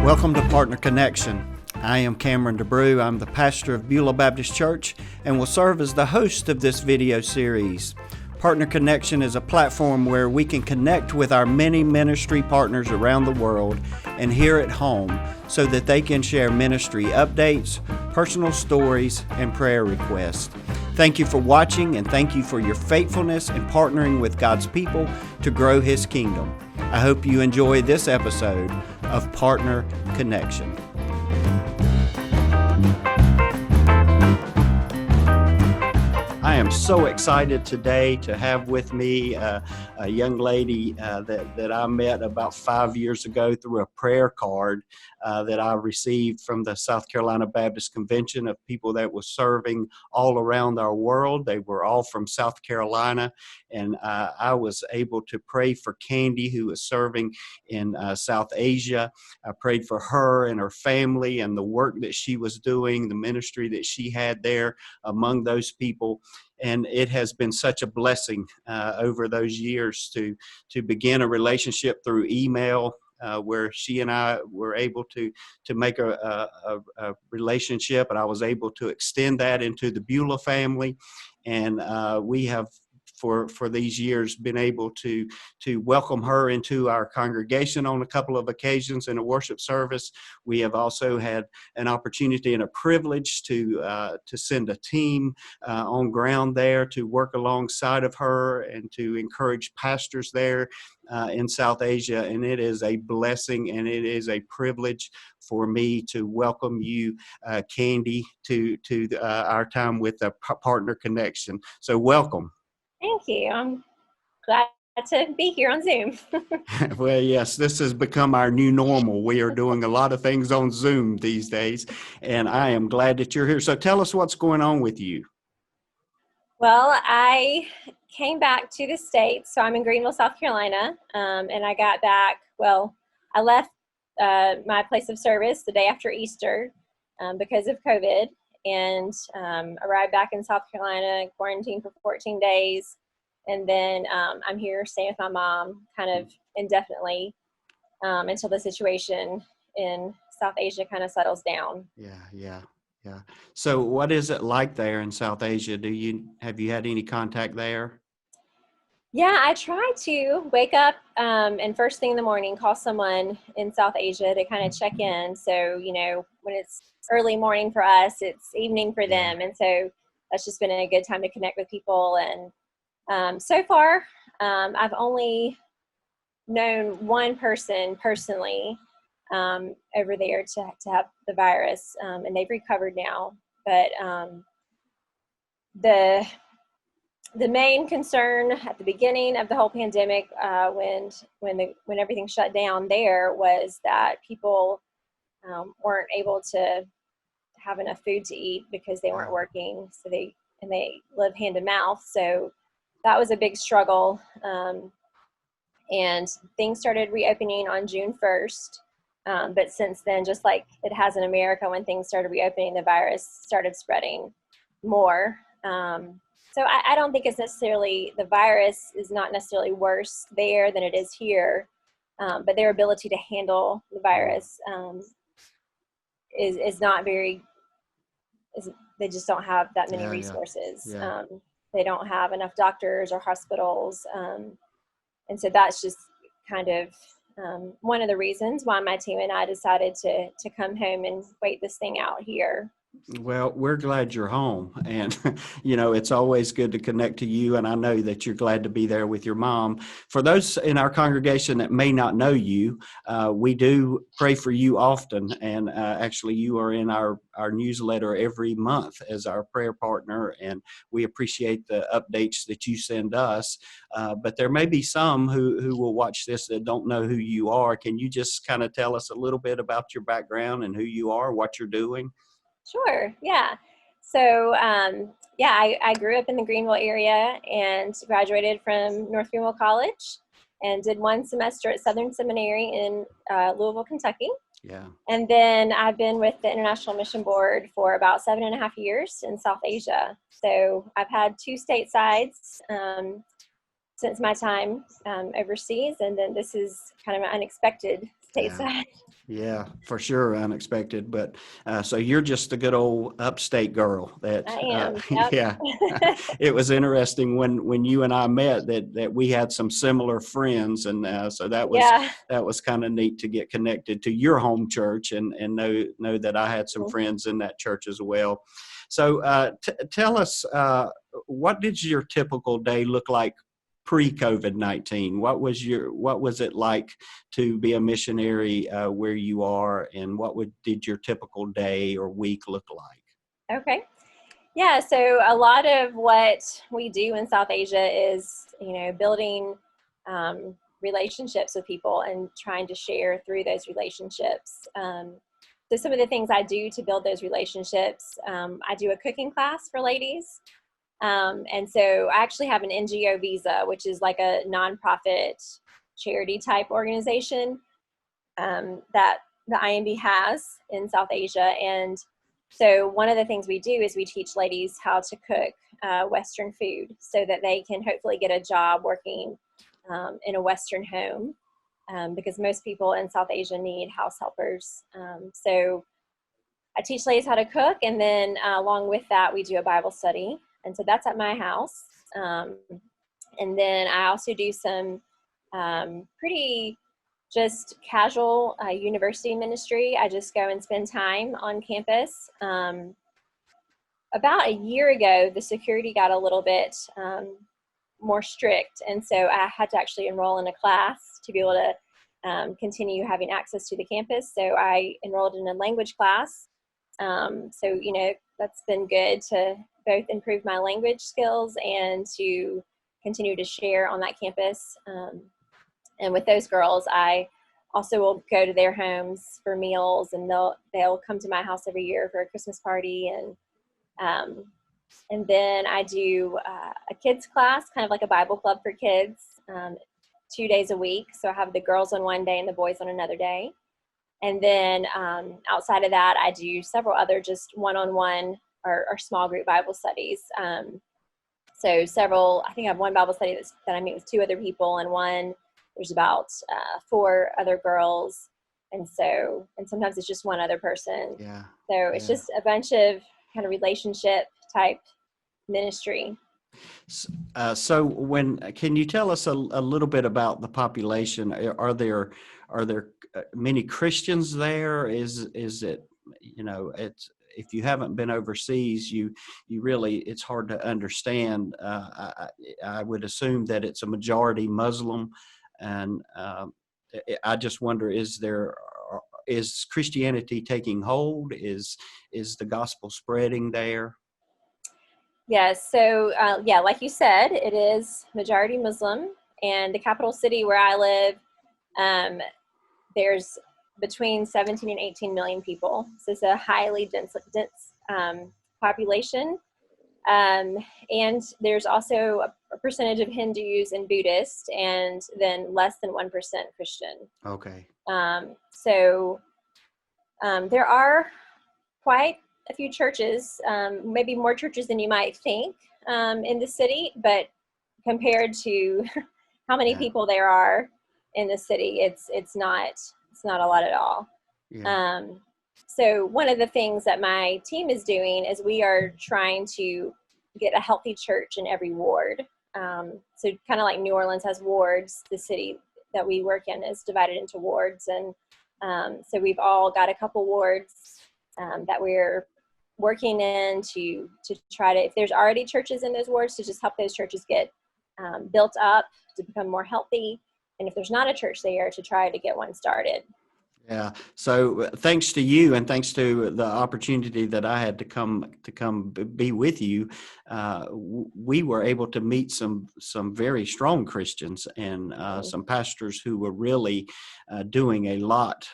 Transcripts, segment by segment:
Welcome to Partner Connection. I am DeBrew. I'm the pastor of Beulah Baptist Church and will serve as the host of this video series. Partner Connection is a platform where we can connect with our many ministry partners around the world and here at home so that they can share ministry updates, personal stories, and prayer requests. Thank you for watching and thank you for your faithfulness in partnering with God's people to grow His kingdom. I hope you enjoy this episode of Partner Connection. I am so excited today to have with me a young lady that I met about 5 years ago through a prayer card that I received from the South Carolina Baptist Convention of people that were serving all around our world. They were all from South Carolina, and I was able to pray for Candie, who was serving in South Asia. I prayed for her and her family and the work that she was doing, the ministry that she had there among those people. And it has been such a blessing over those years to begin a relationship through email, where she and I were able to make a relationship, and I was able to extend that into the Beulah family. And we have for these years been able to welcome her into our congregation on a couple of occasions in a worship service. We have also had an opportunity and a privilege to send a team on ground there to work alongside of her and to encourage pastors there in South Asia. And it is a blessing and it is a privilege for me to welcome you, Candie, to our time with the Partner Connection. So welcome. Thank you. I'm glad to be here on Zoom. Well, yes, this has become our new normal. We are doing a lot of things on Zoom these days, and I am glad that you're here. So tell us what's going on with you. Well, I came back to the States, so I'm in Greenville, South Carolina, and I got back, I left my place of service the day after Easter because of COVID, and arrived back in South Carolina, quarantined for 14 days, and then I'm here staying with my mom kind of indefinitely until the situation in South Asia kind of settles down. Yeah. So what is it like there in South Asia? Have you had any contact there? Yeah, I try to wake up and first thing in the morning call someone in South Asia to kind of check in. So, when it's early morning for us, it's evening for them. And so that's just been a good time to connect with people. And so far, I've only known one person personally over there to have the virus, and they've recovered now. But the main concern at the beginning of the whole pandemic, when everything shut down there, was that people weren't able to have enough food to eat because they weren't working. So they live hand to mouth. So that was a big struggle. And things started reopening on June 1st. But since then, just like it has in America, when things started reopening, the virus started spreading more. So I don't think it's necessarily, the virus is not necessarily worse there than it is here, but their ability to handle the virus is not very, they just don't have that many resources. Yeah. They don't have enough doctors or hospitals. And so that's just kind of one of the reasons why my team and I decided to come home and wait this thing out here. Well, we're glad you're home, and it's always good to connect to you, and I know that you're glad to be there with your mom. For those in our congregation that may not know you, we do pray for you often, and actually you are in our newsletter every month as our prayer partner, and we appreciate the updates that you send us, but there may be some who will watch this that don't know who you are. Can you just kind of tell us a little bit about your background and who you are, what you're doing? Sure. Yeah. So, I grew up in the Greenville area and graduated from North Greenville College and did one semester at Southern Seminary in Louisville, Kentucky. Yeah. And then I've been with the International Mission Board for about 7.5 years in South Asia. So I've had 2 statesides since my time overseas, and then this is kind of an unexpected stateside. Yeah, for sure, unexpected. But so you're just a good old upstate girl. I That am. Yep. yeah, it was interesting when you and I met that we had some similar friends, and so Yeah. that was kind of neat to get connected to your home church and know that I had some friends in that church as well. So tell us, what did your typical day look like pre-COVID-19? What was it like to be a missionary where you are, and did your typical day or week look like? Okay. Yeah, so a lot of what we do in South Asia is, building relationships with people and trying to share through those relationships. So some of the things I do to build those relationships, I do a cooking class for ladies. And so I actually have an NGO visa, which is like a nonprofit charity type organization that the IMB has in South Asia. And so one of the things we do is we teach ladies how to cook Western food so that they can hopefully get a job working in a Western home, because most people in South Asia need house helpers. So I teach ladies how to cook, and then along with that, we do a Bible study. And so that's at my house. And then I also do some pretty just casual university ministry. I just go and spend time on campus. About a year ago, the security got a little bit more strict. And so I had to actually enroll in a class to be able to continue having access to the campus. So I enrolled in a language class. So, that's been good to both improve my language skills and to continue to share on that campus. And with those girls, I also will go to their homes for meals, and they'll come to my house every year for a Christmas party. And then I do a kids class, kind of like a Bible club for kids, 2 days a week. So I have the girls on one day and the boys on another day. And then outside of that, I do several other just one-on-one or small group Bible studies. So I think I have one Bible study that I meet with 2 other people, and there's about 4 other girls. And sometimes it's just one other person. Yeah. So it's just a bunch of kind of relationship type ministry. So can you tell us a little bit about the population? Are there many Christians there? Is it, it's, if you haven't been overseas, you really, it's hard to understand. I would assume that it's a majority Muslim, and I just wonder, is Christianity taking hold? Is the gospel spreading there? Yes. So, like you said, it is majority Muslim, and the capital city where I live, there's between 17 and 18 million people. So it's a highly dense population. And there's also a percentage of Hindus and Buddhists, and then less than 1% Christian. Okay. So there are quite a few churches, maybe more churches than you might think in the city, but compared to how many people there are in the city, it's not a lot at all. Yeah. So one of the things that my team is doing is we are trying to get a healthy church in every ward. So kind of like New Orleans has wards, the city that we work in is divided into wards. And so we've all got a couple wards that we're working in to try to, if there's already churches in those wards, to just help those churches get built up to become more healthy. And if there's not a church there, to try to get one started. Yeah. So thanks to you, and thanks to the opportunity that I had to come be with you, we were able to meet some very strong Christians and some pastors who were really doing a lot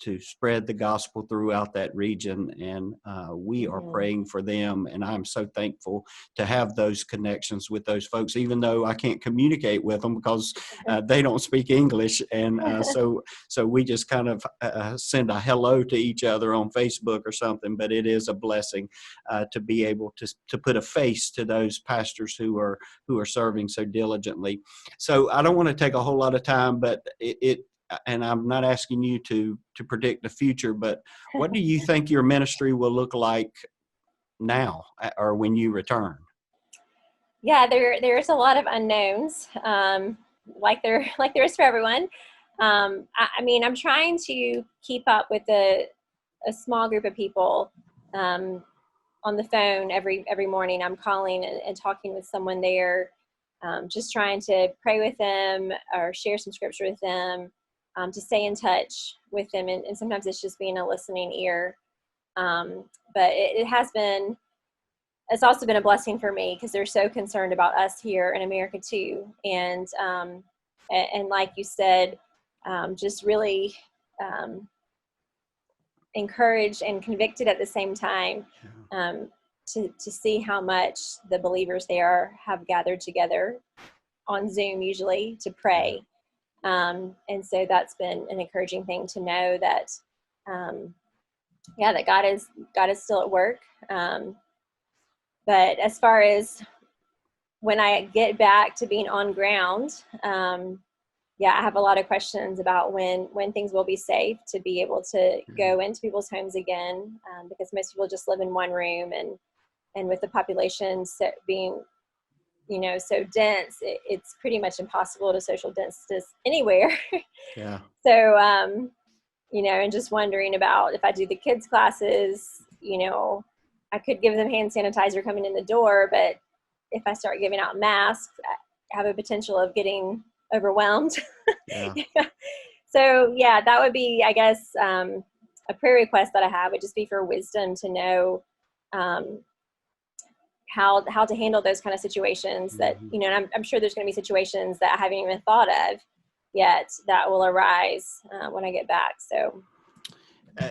to spread the gospel throughout that region, and we are praying for them. And I'm so thankful to have those connections with those folks, even though I can't communicate with them because they don't speak English. And so we just kind of send a hello to each other on Facebook or something. But it is a blessing to be able to put a face to those pastors who are serving so diligently. So I don't want to take a whole lot of time, but and I'm not asking you to predict the future, but what do you think your ministry will look like now or when you return? Yeah, there's a lot of unknowns, like there is for everyone. I mean, I'm trying to keep up with a small group of people on the phone every morning. I'm calling and talking with someone there, just trying to pray with them or share some scripture with them, to stay in touch with them. And sometimes it's just being a listening ear. But it's also been a blessing for me because they're so concerned about us here in America too. And like you said, just really encouraged and convicted at the same time, to see how much the believers there have gathered together on Zoom usually to pray. And so that's been an encouraging thing to know that, that God is still at work. But as far as when I get back to being on ground, I have a lot of questions about when things will be safe to be able to go into people's homes again, because most people just live in one room, and with the population being, so dense, it's pretty much impossible to social distance anywhere. Yeah. So, and just wondering about if I do the kids' classes, I could give them hand sanitizer coming in the door, but if I start giving out masks, I have a potential of getting overwhelmed. Yeah. So that would be, I guess, a prayer request that I have would just be for wisdom to know how to handle those kind of situations that, and I'm sure there's going to be situations that I haven't even thought of yet that will arise when I get back. So.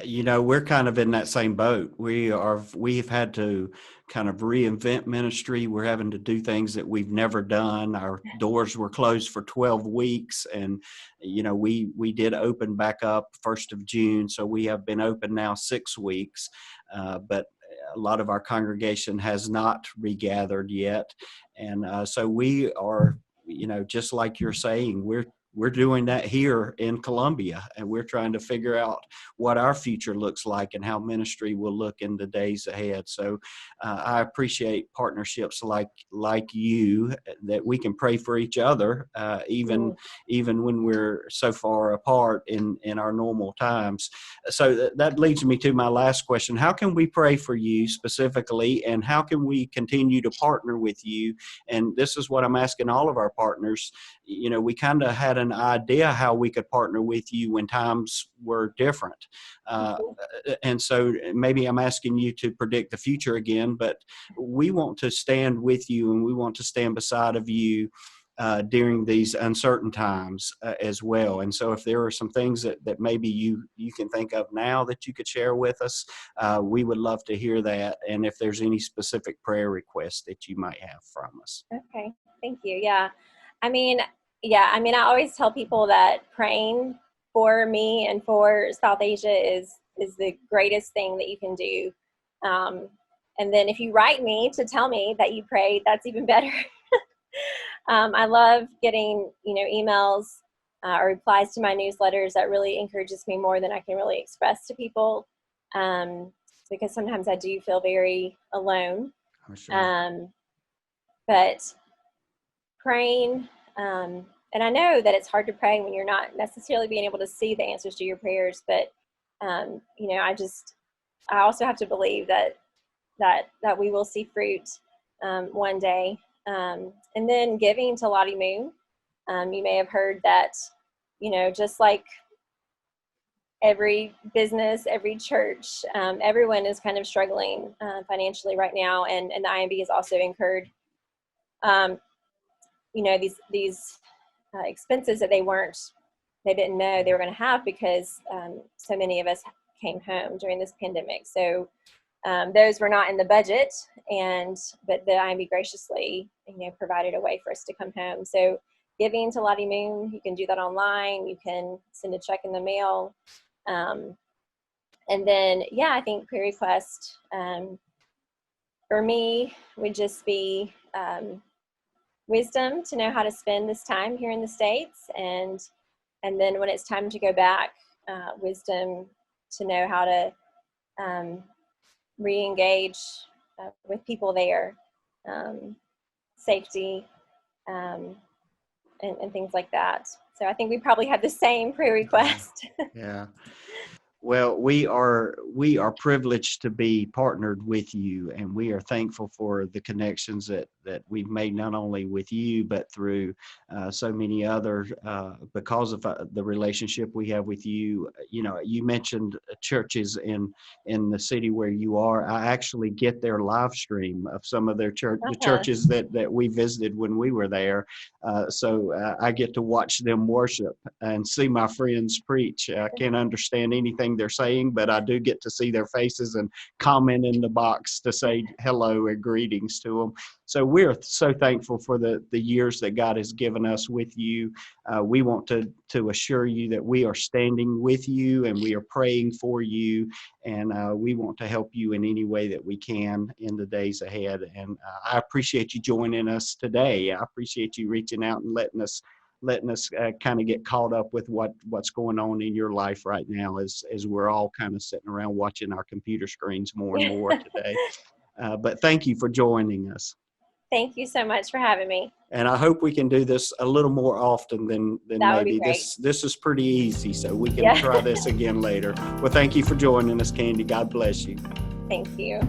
We're kind of in that same boat. We've had to kind of reinvent ministry. We're having to do things that we've never done. Our doors were closed for 12 weeks, and we did open back up 1st of June, so we have been open now 6 weeks, but a lot of our congregation has not regathered yet, and so we are, just like you're saying, we're doing that here in Columbia, and we're trying to figure out what our future looks like and how ministry will look in the days ahead. So I appreciate partnerships like you, that we can pray for each other, even when we're so far apart in our normal times. So that leads me to my last question. How can we pray for you specifically, and how can we continue to partner with you? And this is what I'm asking all of our partners. We kind of had an idea how we could partner with you when times were different. And so maybe I'm asking you to predict the future again, but we want to stand with you, and we want to stand beside of you during these uncertain times as well. And so if there are some things that maybe you can think of now that you could share with us, we would love to hear that. And if there's any specific prayer requests that you might have from us. Okay. Thank you. Yeah. I mean, I always tell people that praying for me and for South Asia is the greatest thing that you can do. And then if you write me to tell me that you prayed, that's even better. I love getting, emails or replies to my newsletters. That really encourages me more than I can really express to people, because sometimes I do feel very alone. Oh, sure. But praying, and I know that it's hard to pray when you're not necessarily being able to see the answers to your prayers, but I also have to believe that we will see fruit one day. And then giving to Lottie Moon. You may have heard that, just like every business, every church, everyone is kind of struggling financially right now, and the IMB has also incurred these expenses that they didn't know they were going to have, because so many of us came home during this pandemic. So those were not in the budget, but the IMB graciously, provided a way for us to come home. So giving to Lottie Moon, you can do that online. You can send a check in the mail. And then, I think prayer request for me would just be wisdom to know how to spend this time here in the States, and And then when it's time to go back, wisdom to know how to re-engage with people there, safety, and things like that. So I think we probably had the same prayer request. Yeah. Well, we are privileged to be partnered with you, and we are thankful for the connections that we've made, not only with you, but through so many others, because of the relationship we have with you. You know, you mentioned churches in the city where you are. I actually get their live stream of some of their the churches that we visited when we were there. So I get to watch them worship and see my friends preach. I can't understand anything they're saying, but I do get to see their faces and comment in the box to say hello and greetings to them. So we're so thankful for the years that God has given us with you. We want to assure you that we are standing with you and we are praying for you, and we want to help you in any way that we can in the days ahead. And I appreciate you joining us today. I appreciate you reaching out and letting us kind of get caught up with what's going on in your life right now, as we're all kind of sitting around watching our computer screens more and more today. But thank you for joining us. Thank you so much for having me. And I hope we can do this a little more often than that maybe this is pretty easy, so we can try this again later. Well, thank you for joining us, Candie. God bless you. Thank you.